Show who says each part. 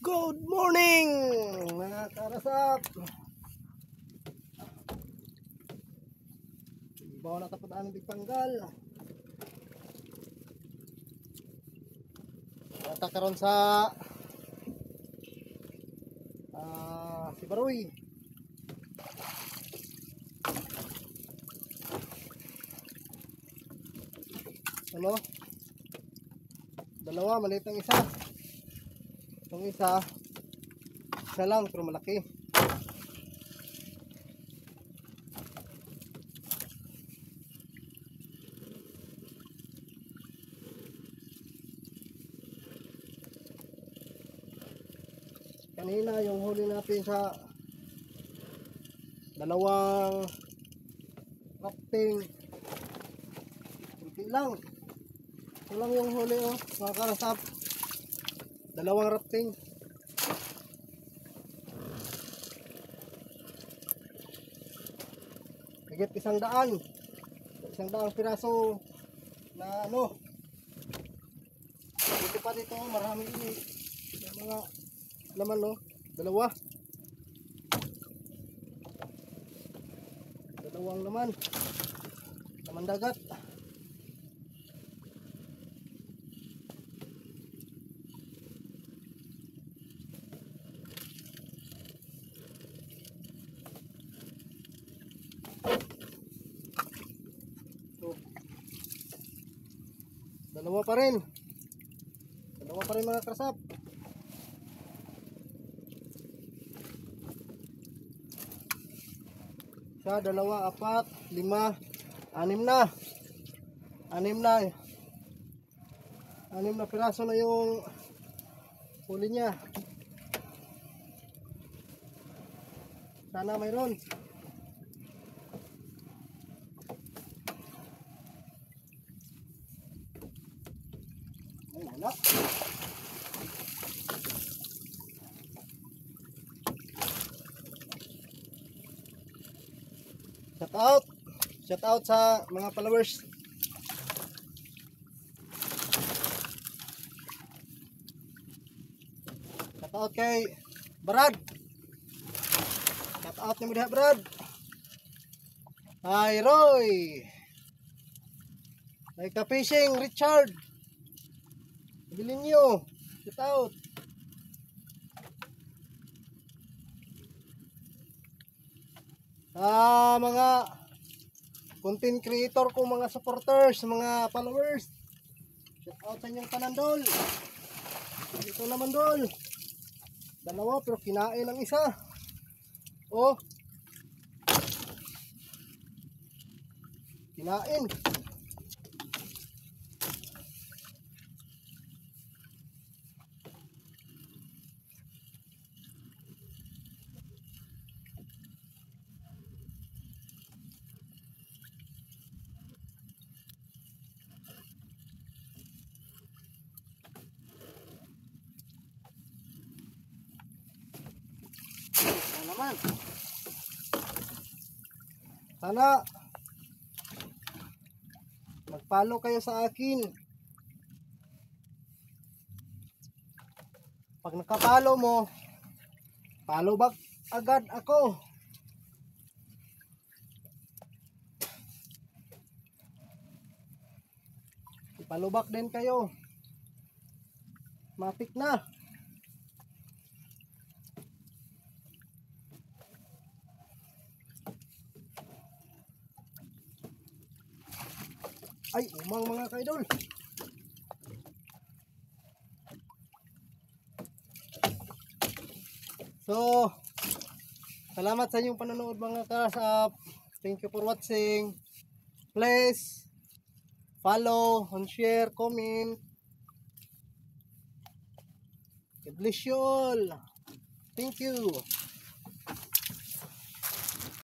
Speaker 1: Good morning mga karasap. Bawa na tapos ang bigpanggal. Ata karon sa Sibaroy. Ano? Dalawa, maliit ang isa. Itong isa lang pero malaki. Kanina yung huli natin sa dalawang rafting, kunti lang. Ito lang yung huli, oh, mga karasap. Dalawang rafting. Higit 100. 100 piraso na ano. Dito pa dito, marami ini. Mga laman, no? Dalawang laman dagat. Dalawa pa rin mga krasap. Isa, dalawa, apat, lima, anim na piraso na yung huli niya. Sana mayroon. Ay, wala. Shout out sa mga followers. Shout out kay Brad. Shout out ni Mudah Brad. Hi Roy. Like fishing Richard. Bilhin niyo. Shout out. Mga content creator ko, mga supporters, mga followers. Shout out sa inyong panandol. Ito naman dol. Dalawa pero kinain ang isa. Oh. Kinain. Naman. Sana mag-follow kayo sa akin. Pag nakapollow mo, follow back agad ako. I-follow back din kayo. Matik na. Ay, umang mga kaidol. So, salamat sa inyong panonood mga karasap. Thank you for watching. Please follow, share, comment. God bless you all. Thank you.